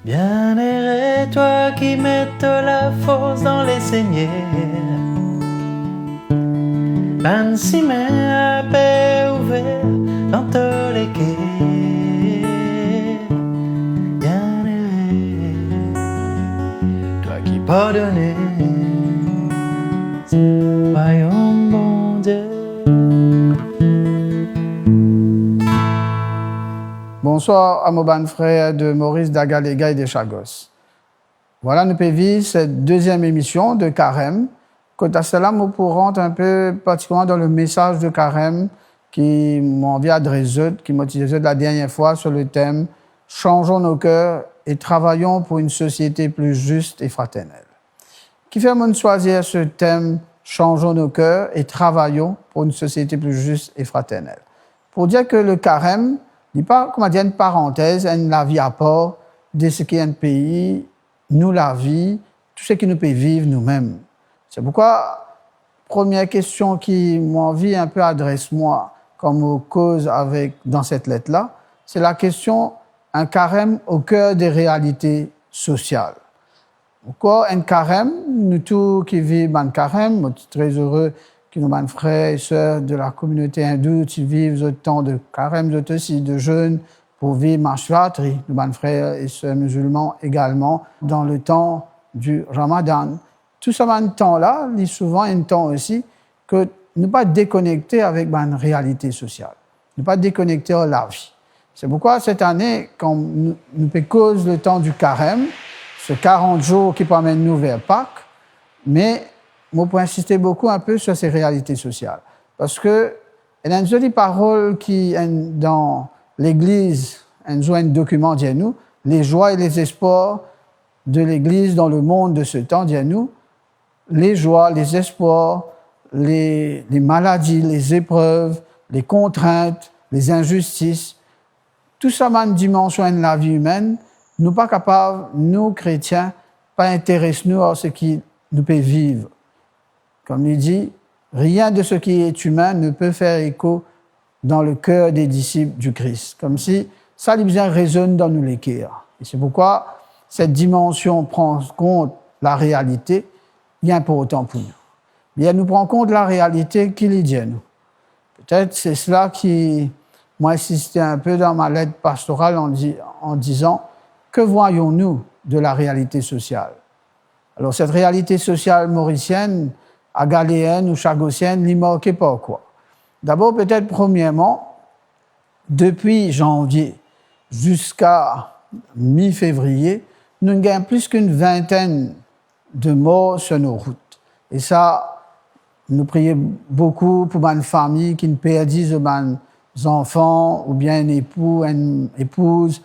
Bien erré, toi qui mets la force dans les saignées. Ben si à paix ouvert dans tous les quais. Bien erré, toi qui pardonnais. Voyons bon Dieu. Bonsoir à mon bon frère de Maurice d'Agaléga et de Chagos. Voilà, nous pouvons vivre cette deuxième émission de Carême. Quant à cela, nous pourrons rentrer un peu particulièrement dans le message de Carême qui m'envie adressé, qui m'a dit la dernière fois sur le thème « Changeons nos cœurs et travaillons pour une société plus juste et fraternelle ». Qui fait mon choisir ce thème « Changeons nos cœurs et travaillons pour une société plus juste et fraternelle ». Pour dire que le Carême n'est pas, comment dire, une parenthèse, la vie à part de ce qui est un pays, nous la vie, tout ce qui nous peut vivre nous-mêmes. C'est pourquoi, première question qui m'envie un peu adresse-moi comme cause dans cette lettre-là, c'est la question un carême au cœur des réalités sociales. Pourquoi un carême, nous tous qui vivons un carême, nous sommes très heureux que nos frères et sœurs de la communauté hindoue qui vivent autant de carême, aussi de jeûne pour vivre Mahashivratri, nos frères et sœurs musulmans également dans le temps du Ramadan. Tout ce temps-là, il y a souvent un temps aussi que nous ne pas déconnecter avec une réalité sociale, ne pas déconnecter de la vie. C'est pourquoi cette année, quand nous cause le temps du carême, ce 40 jours qui promènent nous vers Pâques, mais moi, pour insister beaucoup un peu sur ces réalités sociales. Parce que, il y a une jolie parole qui, dans l'Église, un document, dit nous, les joies et les espoirs de l'Église dans le monde de ce temps, dit nous, les joies, les espoirs, les maladies, les épreuves, les contraintes, les injustices, tout ça, une dimension de la vie humaine, nous pas capables, nous chrétiens, pas intéresser nous à ce qui nous peut vivre. Comme il dit, rien de ce qui est humain ne peut faire écho dans le cœur des disciples du Christ. Comme si ça, bien résonne dans nous les cœurs. Et c'est pourquoi cette dimension prend en compte la réalité, bien important pour nous. Mais elle nous prend en compte la réalité qu'il y dit à nous. Peut-être c'est cela qui m'a insisté un peu dans ma lettre pastorale en disant que voyons-nous de la réalité sociale? Alors cette réalité sociale mauricienne, agaléenne ou chagossienne, n'y manquait pas quoi. D'abord, peut-être premièrement, depuis janvier jusqu'à mi-février, nous gagnons plus qu'une vingtaine de morts sur nos routes. Et ça, nous prions beaucoup pour une famille qui ne perdise des enfants ou bien un époux, une épouse,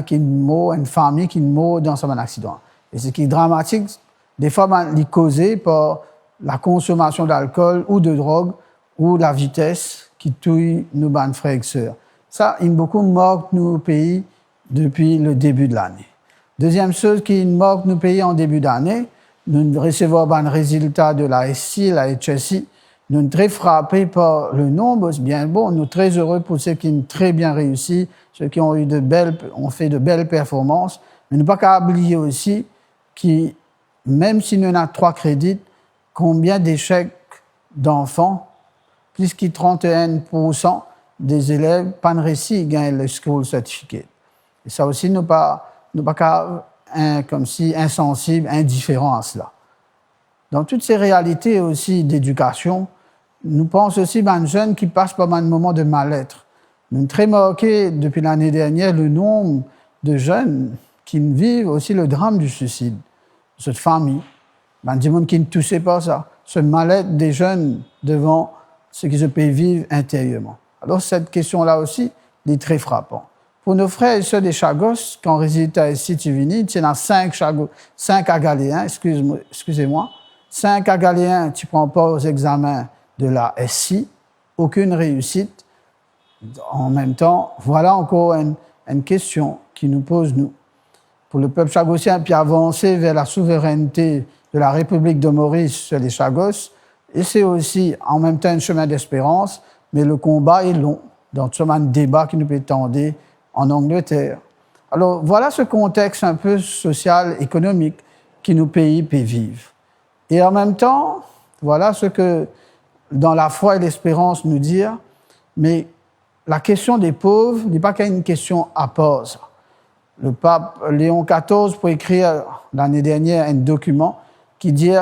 qui meurt, une famille qui meurt dans un accident. Et ce qui est dramatique, des fois, c'est causé par la consommation d'alcool ou de drogue ou la vitesse qui tue nos frères et sœurs. Ça, il y a beaucoup de morts dans nos pays depuis le début de l'année. Deuxième chose qui est mort dans nos pays en début d'année, nous recevons un résultat de la SI, la HSI. Nous sommes très frappés par le nombre, c'est bien bon. Nous sommes très heureux pour ceux qui ont très bien réussi, ceux qui ont fait de belles performances. Mais nous ne pouvons pas oublier aussi que même si nous avons 3 crédits, combien d'échecs d'enfants, plus que 31% des élèves, pas réussi gagnent le school certificate. Et ça aussi, nous ne sommes pas comme si insensibles, indifférents à cela. Dans toutes ces réalités aussi d'éducation, nous pensons aussi à des jeunes qui passent par un moment de mal-être. Nous sommes très marqués depuis l'année dernière le nombre de jeunes qui vivent aussi le drame du suicide. Cette famille, des gens qui ne touchaient pas ça, ce mal-être des jeunes devant ce qu'ils peuvent vivre intérieurement. Alors cette question-là aussi est très frappante. Pour nos frères et sœurs des Chagos, quand résident ici, il y a 5 Agaléens, excusez-moi, 5 Agaléens qui ne prennent pas aux examens de la SI, aucune réussite. En même temps, voilà encore une question qui nous pose, nous. Pour le peuple chagossien, puis avancer vers la souveraineté de la République de Maurice sur les Chagos, et c'est aussi en même temps un chemin d'espérance, mais le combat est long. Donc, c'est un débat qui nous peut tendre en Angleterre. Alors, voilà ce contexte un peu social, économique, qui nos pays peuvent vivre. Et en même temps, voilà ce que, dans la foi et l'espérance, nous dire, mais la question des pauvres n'est pas qu'une question à poser. Le pape Léon XIV, pour écrire l'année dernière un document qui dit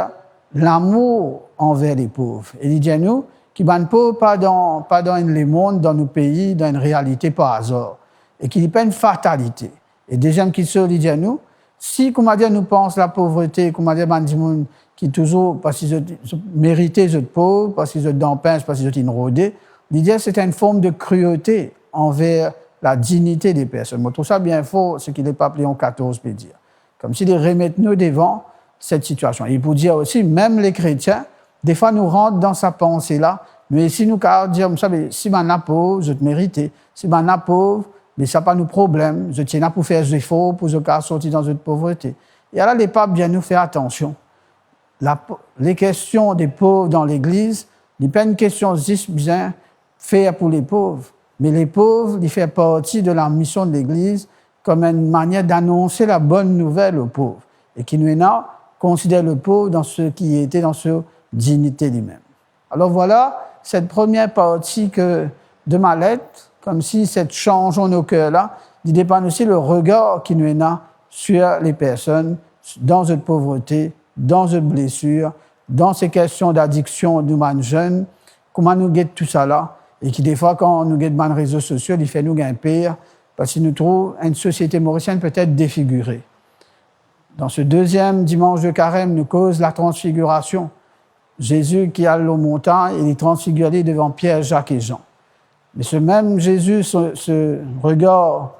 l'amour envers les pauvres. Et il dit à nous, qui ne pauvres pas dans le monde, dans nos pays, dans une réalité par hasard. Et qui n'est pas une fatalité. Et deuxième question, il dit à nous, si, comment dire, nous pensons la pauvreté, comment dire, qui toujours, parce qu'ils méritent d'être pauvres, parce qu'ils ont dans pince, parce qu'ils ont inrodés, l'idée, c'est une forme de cruauté envers la dignité des personnes. Moi, je trouve ça bien faux, ce qu'il est pape Léon XIV peut dire. Comme s'il remettent nous devant cette situation. Et pour dire aussi, même les chrétiens, des fois, nous rentrent dans sa pensée-là, mais si nous disons, vous savez, si je suis pauvre, je te mérite. Si je suis pauvre, mais ça n'a pas de problème. Je tiens à pour faire des efforts pour sortir dans une pauvreté. Et alors, les papes viennent nous faire attention. Les questions des pauvres dans l'Église, ce n'est pas une question juste bien faire pour les pauvres, mais les pauvres, ils font partie de la mission de l'Église comme une manière d'annoncer la bonne nouvelle aux pauvres. Et qui nous considère le pauvre dans ce qui était dans sa dignité lui-même. Alors voilà cette première partie de ma lettre, comme si cette changeant nos cœurs-là, il dépend aussi le regard qui nous a sur les personnes dans une pauvreté, dans une blessure, dans ces questions d'addiction d'humains jeunes, comment nous guette tout ça là, et qui des fois quand nous guette dans les réseaux sociaux, il fait nous un pire, parce qu'il nous trouve une société mauricienne peut-être défigurée. Dans ce deuxième dimanche de carême, nous cause la transfiguration. Jésus qui allait aux montagnes, il est transfiguré devant Pierre, Jacques et Jean. Mais ce même Jésus, ce regard,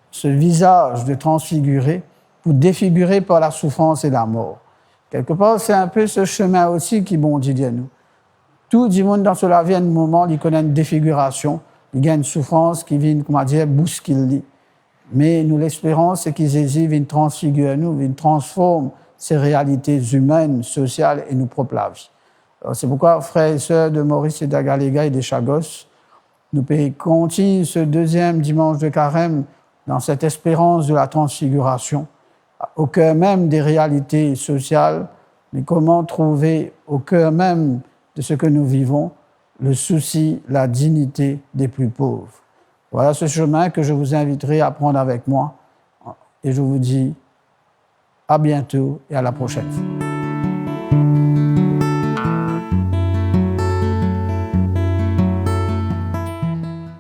ce visage de transfiguré, pour défigurer par la souffrance et la mort. Quelque part, c'est un peu ce chemin aussi qui bondit à nous. Tout le monde dans cela vient un moment, il connaît une défiguration, il y a une souffrance qui vient, comment dire, bousculer. Mais nous, l'espérance, c'est qu'il vient transfigurer nous, vient transformer ces réalités humaines, sociales et nos propres vies. C'est pourquoi, frères et sœurs de Maurice et d'Agaléga et de Chagos, nous pouvons continuer ce deuxième dimanche de carême dans cette espérance de la transfiguration, au cœur même des réalités sociales, mais comment trouver au cœur même de ce que nous vivons le souci, la dignité des plus pauvres. Voilà ce chemin que je vous inviterai à prendre avec moi et je vous dis à bientôt et à la prochaine fois.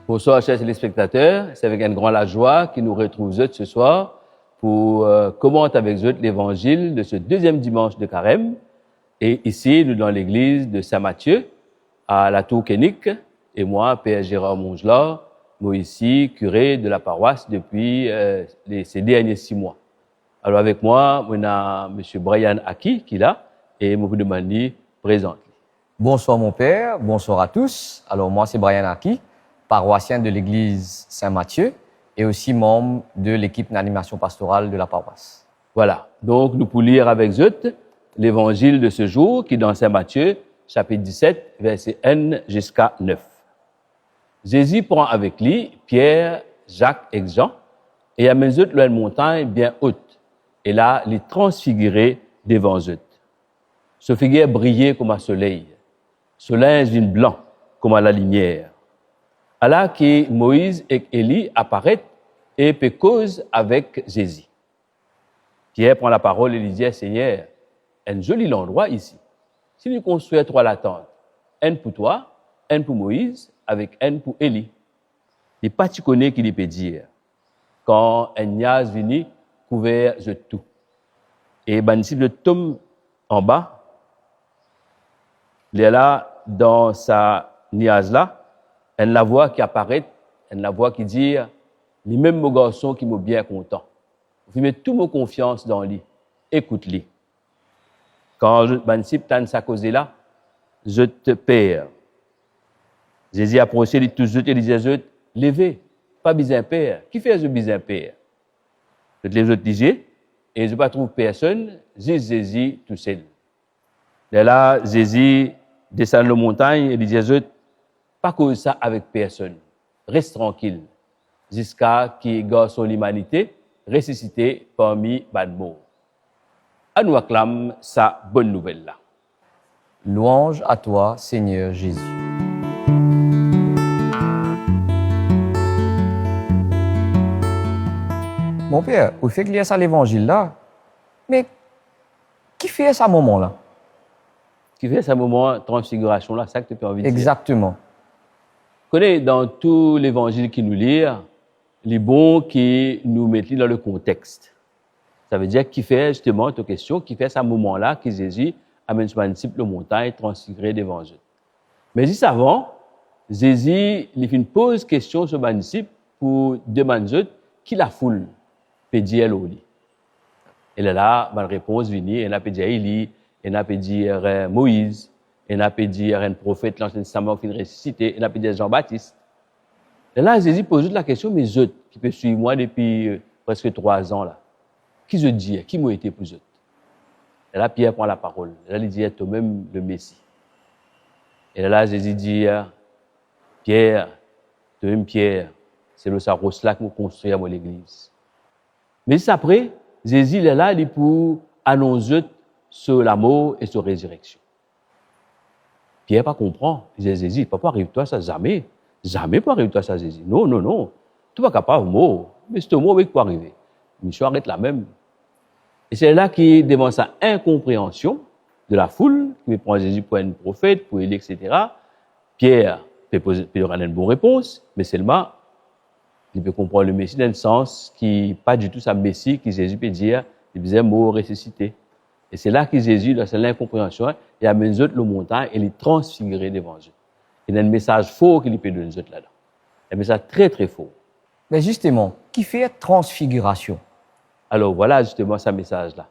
Bonsoir, chers téléspectateurs. C'est avec une grande joie que nous retrouvons ce soir pour commenter avec vous l'évangile de ce deuxième dimanche de carême. Et ici, nous dans l'église de Saint-Matthieu, à la Tour-Kénique, et moi, Père Gérard Mongelard, moi ici, curé de la paroisse depuis ces derniers 6 mois. Alors avec moi, on a M. Brian Aki qui est là, et je vous demande de présenter. Bonsoir mon père, bonsoir à tous. Alors moi c'est Brian Aki, paroissien de l'église Saint-Matthieu et aussi membre de l'équipe d'animation pastorale de la paroisse. Voilà, donc nous pouvons lire avec vous l'évangile de ce jour qui est dans Saint-Matthieu, chapitre 17, verset 1 jusqu'à 9. Jésus prend avec lui Pierre, Jacques et Jean et amène eux sur une montagne bien haute. Et là, les transfigurés devant eux. Ce figure brillait comme un soleil. Ce linge vient blanc comme à la lumière. Alors que Moïse et Élie apparaissent et peut cause avec Jésus. Pierre prend la parole et lui dit, Seigneur, un joli endroit ici. Si nous construisons 3 la tente, un pour toi, un pour Moïse, avec un pour Élie. Et pas tu connais qui peut dire. Quand un niaz vient, couvert de tout. Et ben si le tombe en bas, il est là dans sa niaz là, elle la voix qui apparaît, elle la voix qui dit les mêmes mots garçons qui m'ont bien content. Vous mettez toute mon confiance dans lui. Écoute-les. Quand ben si t'as sa cause là, je te perds. Jésus approchait de tous autres et disait levez, pas besoin père. Qui fait ce besoin père? Les autres disaient, et je ne pas trouve personne, juste Jésus tout seul. Et là, Jésus descend la montagne et disait, pas cause ça avec personne. Reste tranquille. Jusqu'à qu'il garde son humanité ressuscité parmi les morts. À nous acclame sa bonne nouvelle là. Louange à toi, Seigneur Jésus. Mon père, vous faites lire ça l'évangile là, mais qui fait ça à ce moment-là? Qui fait ce moment transfiguration là, ça que tu as envie de dire. Exactement. Connais dans tout l'évangile qui nous lit, les bons qui nous mettent dans le contexte. Ça veut dire qui fait justement ta question, qui fait ce moment-là que Jésus amène son disciple aux montagnes transfigurées devant eux. Mais juste avant, Jésus lui pose question sur son disciple pour demander qui la foule peut dire au lit. Et là, la réponse vient, elle a peut dire Élie, elle a peut dire Moïse, elle a peut dire un prophète, l'Ancien Testament qui est ressuscité, elle a peut dire Jean-Baptiste. Et là, Jésus pose la question, mais eux, qui peut suivre moi depuis presque 3 ans, là, qui je dis, qui m'a été pour eux? Et là, Pierre prend la parole. Et là, il dit, toi-même le Messie. Et là, Jésus dit, Pierre, toi-même Pierre, c'est le sarros là que nous construisons à l'église. Mais juste après, Jésus est là pour annoncer sur la mort et sur la résurrection. Pierre pas comprend. Il dit, Jésus, papa, arrive-toi ça jamais. Jamais pas arrive-toi ça, Jésus. Non, non, non. Tu vas capable de mort. Mais c'est un mot qui peut arriver. Mission arrête la même. Et c'est là qu'il demande sa incompréhension de la foule, qui prend Jésus pour un prophète, pour Élie, etc. Pierre peut donner une bonne réponse, mais seulement, il peut comprendre le Messie dans un sens qui n'est pas du tout sa Messie, que Jésus peut dire, il disait mort ressuscité. Et c'est là que Jésus, dans cette incompréhension, il amène eux le montagne et les transfigurer devant eux. Il y a un message faux qu'il peut donner là-dedans. Un message très, très faux. Mais justement, qui fait transfiguration? Alors voilà justement ce message-là.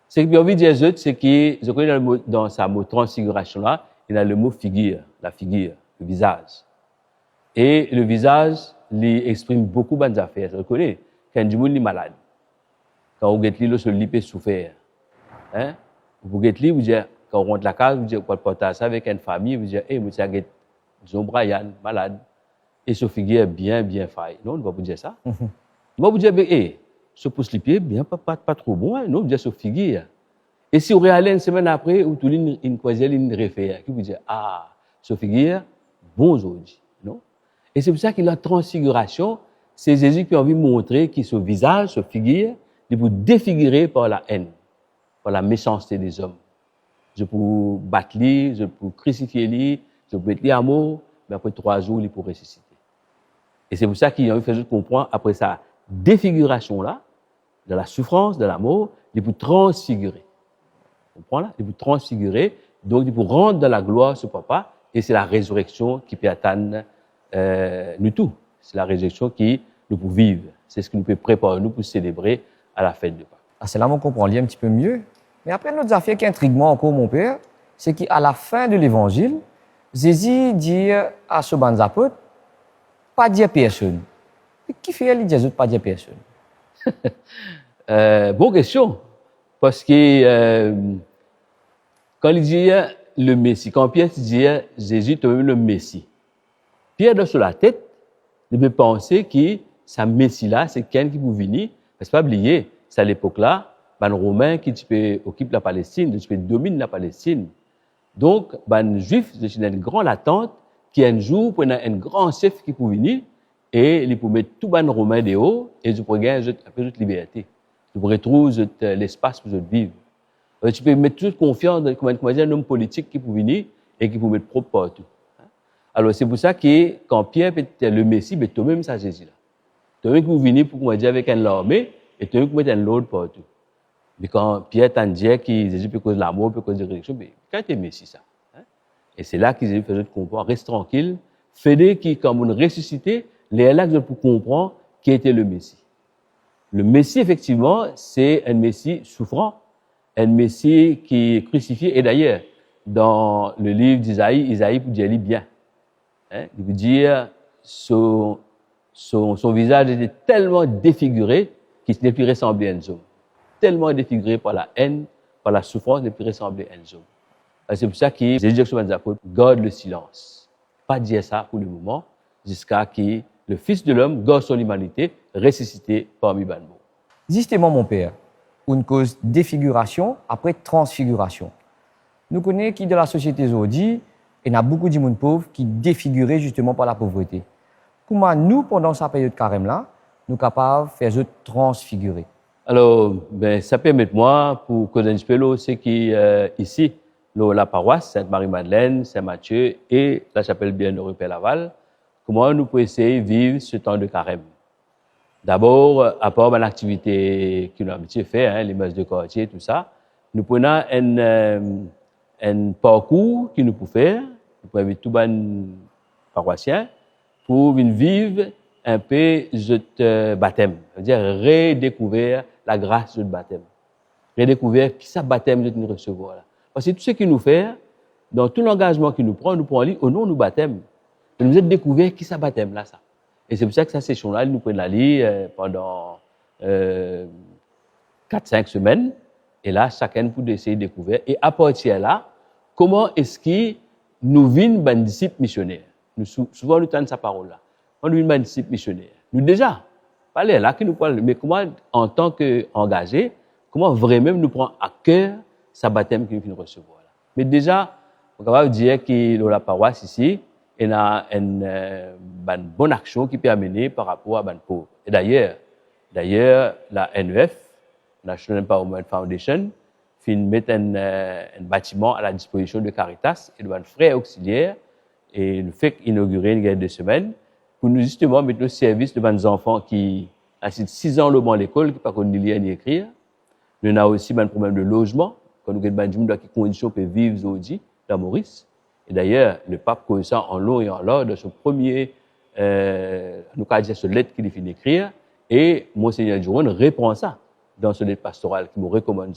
Ce que j'ai envie de dire, c'est que je connais dans sa mot transfiguration-là, il y a le mot figure, la figure, le visage. Et le visage, il exprime beaucoup de bonnes affaires. Je connais, quand du monde est malade, quand vous êtes là, le lit peut souffrir. Hein? Vous êtes là, vous dites, quand on rentre la case, vous dites, vous partager ça avec une famille, vous dites, moi, c'est disons Brian, malade, et ce figure bien faille. Non, on ne va pas vous dire ça. On va vous dire, ce pouce les pieds, bien, pas trop bon, hein? Non, vous dites, ce figure. Et si vous réallez une semaine après, vous avez une croisière, une référence, qui vous dit, ce figure, bon aujourd'hui. Non? Et c'est pour ça que la transfiguration, c'est Jésus qui a envie de montrer que ce visage, ce figure, il vous défigurer par la haine, par la méchanceté des hommes. Je peux battre lui, je peux crucifier lui, je peux mettre lui à mort, mais après 3 jours, il peut ressusciter. Et c'est pour ça qu'il a envie de faire comprendre, après sa défiguration-là, de la souffrance, de la mort, il peut transfigurer. Vous comprenez là? Il peut transfigurer, donc il peut rendre de la gloire ce papa, et c'est la résurrection qui peut atteindre nous tous. C'est la résurrection qui nous peut vivre. C'est ce qui nous peut préparer nous pour célébrer à la fête de Pâques. C'est là qu'on comprend un petit peu mieux. Mais après, notre affaire qui intrigue moi encore, mon père, c'est qu'à la fin de l'évangile, Jésus dit à ce bon apôtre, pas dire personne. Et qui fait lui dire pas dire personne? Bonne question. Parce que quand il dit le Messie, quand Pierre dit Jésus est le Messie, Pierre dans sur la tête, il peut penser que ce Messie-là, c'est quelqu'un qui peut venir. Mais c'est pas oublier, c'est à l'époque-là, les Romains qui occupent la Palestine, qui dominent la Palestine. Donc, les Juifs, c'est une grande attente qui un jour, pour un grand chef qui peut venir, et il peut mettre tout les Romains dehors, et ils pourraient gagner un peu de liberté. Ils pourraient trouver l'espace pour vivre. Tu peux mettre toute confiance dans un homme politique qui peut venir et qui peut mettre propre partout. Alors, c'est pour ça que quand Pierre est le Messie, mais toi-même, ça Jésus-là. Toi-même qui peut venir pour dire avec une armée, et toi-même qui met un l'autre partout. Mais quand Pierre t'a dit que Jésus peut cause de l'amour, peut cause de la résurrection, mais quand tu es Messie, ça. Et c'est là que Jésus faisait comprendre, reste tranquille, fais-le qui, quand on ressuscité, les là que pour comprendre qui était le Messie. Le Messie, effectivement, c'est un Messie souffrant, un Messie qui est crucifié. Et d'ailleurs, dans le livre d'Isaïe, Isaïe peut dire bien. Il veut dire son visage était tellement défiguré qu'il n'est plus ressemblé à un homme. Tellement défiguré par la haine, par la souffrance, il n'est plus ressemblé à un homme. C'est pour ça que Jésus dit aux apôtres, garde le silence. Pas dire ça pour le moment, jusqu'à ce que le Fils de l'homme garde son humanité, ressuscité parmi les morts. Justement, mon père, une cause défiguration après transfiguration. Nous connaissons qui de la société aujourd'hui, il y a beaucoup de monde pauvre qui défiguré justement par la pauvreté. Comment nous, pendant cette période carême-là, nous sommes capables de faire transfigurer? Alors, ben, ça permet moi, pour connaître un petit peu ce qui ici, la paroisse Sainte-Marie-Madeleine, Saint-Mathieu et la chapelle Bienheureux Père Laval, comment nous pouvons essayer de vivre ce temps de carême. D'abord, à part l'activité que nous avons habitué à faire, les messes de quartier, tout ça, nous prenons un parcours que nous pouvons faire, nous pouvons inviter tous les paroissiens pour vivre un peu ce baptême, c'est-à-dire redécouvrir la grâce de baptême, redécouvrir qui ça baptême de nous recevoir là. Parce que tout ce qu'il nous fait, dans tout l'engagement qu'il nous prend au nom du baptême, de nous découvrir qui ça baptême là ça. Et c'est pour ça que cette session-là, nous prenons la lire pendant 4-5 semaines. Et là, chacun peut essayer de découvrir. Et à partir de là, comment est-ce qu'il nous vient des disciples missionnaires? Nous, souvent, nous tenons sa parole-là. On nous vient des disciples missionnaires. Nous déjà, pas là qui nous parle, mais comment, en tant qu'engagés, comment vraiment nous prendre à cœur sa baptême que nous venons recevoir là. Mais déjà, on est capable de dire que dans la paroisse ici, il y a une bonne action qui peut amener par rapport à les pauvres. Et d'ailleurs, la NEF, National Empowerment Foundation, met un bâtiment à la disposition de Caritas et de nos frères auxiliaires et nous fait inaugurer une guerre de semaines pour nous justement mettre au service de nos enfants qui ont 6 ans le bon à l'école, qui ne peuvent pas lire ni écrire. Nous avons aussi un problème de logement, quand nous avons des conditions pour vivre aujourd'hui dans Maurice. Et d'ailleurs, le pape connaît ça en long et en large dans son premier, nous avons dit, cette lettre qu'il vient d'écrire, et Monseigneur Jérôme répond ça dans ce lettre pastorale qu'il me recommande.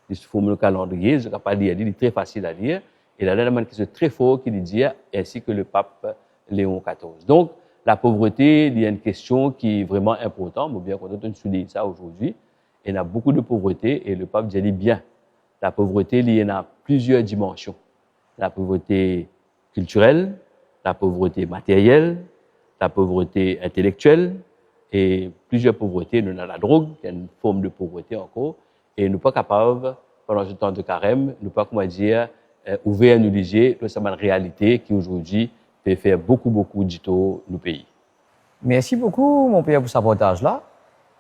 Il se forme le calendrier, je ne peux pas lire, il est très facile à lire, et la dernière qui est très fort qu'il dit, ainsi que le pape Léon XIV. Donc, la pauvreté, il y a une question qui est vraiment importante, mais bien content de souligner ça aujourd'hui. Il y a beaucoup de pauvreté, et le pape dit bien, la pauvreté, il y en a plusieurs dimensions. La pauvreté culturelle, la pauvreté matérielle, la pauvreté intellectuelle et plusieurs pauvretés. Nous avons la drogue, qui est une forme de pauvreté encore, et nous ne sommes pas capables, pendant ce temps de carême, nous ne sommes pas, comment dire, ouvrir à nous liger de cette réalité qui aujourd'hui peut faire beaucoup d'ito dans le pays. Merci beaucoup, mon père, pour ce partage-là.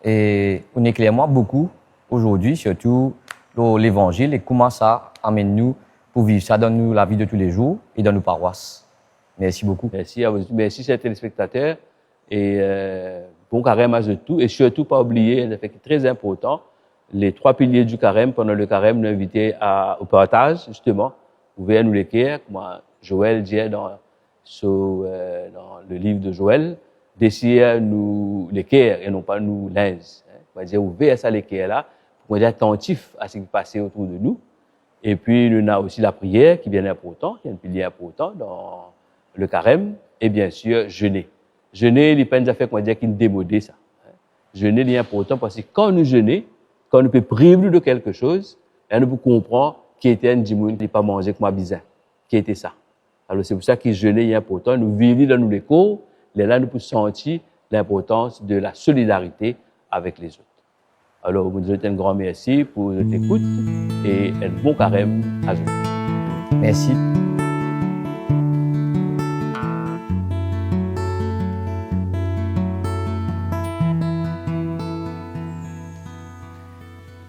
Et on éclaire moi beaucoup aujourd'hui, surtout l'évangile et comment ça amène nous pour vivre ça dans la vie de tous les jours et dans nos paroisses. Merci beaucoup. Merci à vous. Merci, chers téléspectateurs. Et bon carême à tout. Et surtout, pas oublier un effet très important, les 3 piliers du carême. Pendant le carême, nous invitons au partage, justement. Vous verrez nous l'écrire, comme Joël dit dans le livre de Joël, d'essayer nous l'écrire et non pas nous linge. On va dire, vous verrez ça l'écrire là, pour être attentif à ce qui passe autour de nous. Et puis, nous avons aussi la prière qui est bien important, qui est un pilier important dans le carême. Et bien sûr, jeûner. Jeûner, il n'y a pas une affaire qu'on va dire qui nous démodé ça. Jeûner, il est important parce que quand nous jeûnons, quand nous pouvons priver de quelque chose, et nous pouvons comprendre qui était un dimoun qui n'a pas mangé comme un bizarre. Qui était ça. Alors, c'est pour ça que jeûner est important. Nous vivons dans nos échos, et là, nous pouvons sentir l'importance de la solidarité avec les autres. Alors, vous nous souhaitez un grand merci pour votre écoute et un bon carême à vous. Merci.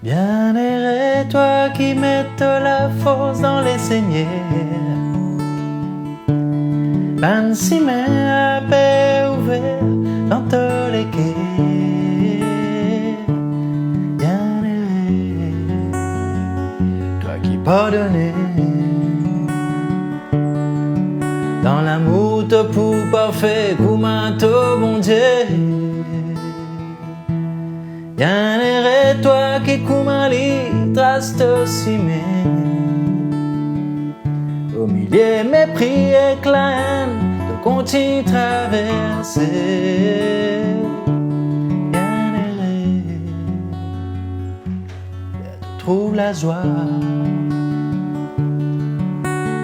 Bien erré, toi qui mets la force dans les seigneurs. Ben si à paix ouvert dans tous les quais. Bien erré, toi qui pardonnais. Dans l'amour te pour parfait, comme un bon Dieu. Bien erré, toi qui comme un lit, trace te cimé. Au milieu mépris et la haine, te continue traverser. Bien erré, tu trouves la joie.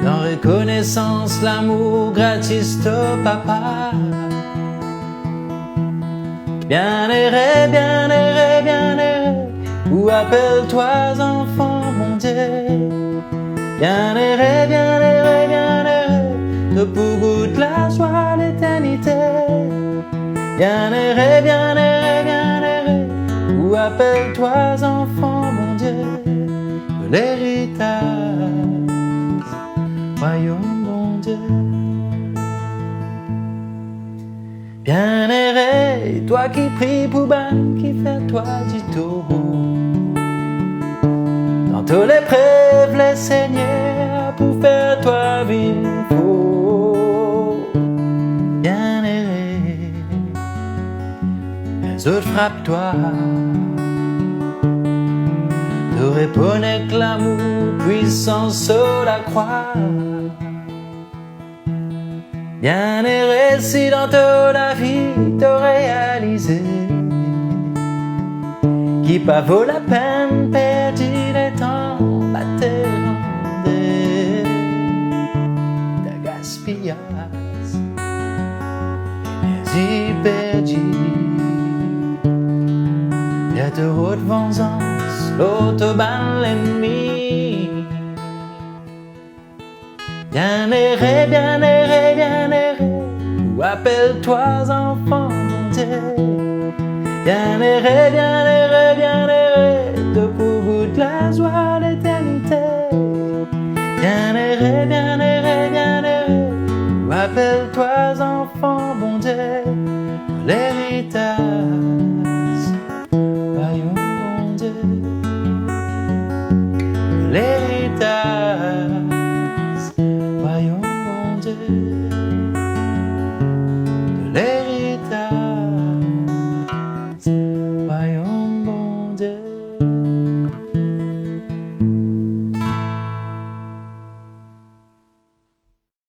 Dans reconnaissance, l'amour gratis de papa. Bien erré, ou appelle-toi enfant, mon Dieu. Bien erré, de pour goûte la joie, l'éternité. Bien erré, ou appelle-toi enfant, mon Dieu, de l'héritage, royaume, bon Dieu. Bien erré, toi qui pries pour ban, qui fait toi du taureau. Dans tous les preuves, les seigneurs, pour faire toi vivre faux. Bien erré, les autres frappent-toi. Te répondent avec l'amour puissant sur la croix. Bien erré, si dans ta vie t'as réalisé qu'il pas vaut la peine perdu le temps batté de gaspillage, énergie perdue, y'a de haute vengeance, l'autoban l'ennemi. Bien erré, ou appelle-toi enfant, mon Dieu. Bien erré, de pour goûte la joie, l'éternité. Bien erré, ou appelle-toi enfant, bon Dieu, l'héritage, royaume, bon Dieu, l'héritage. Royaume, bon Dieu, de l'héritage, royaume, bon Dieu.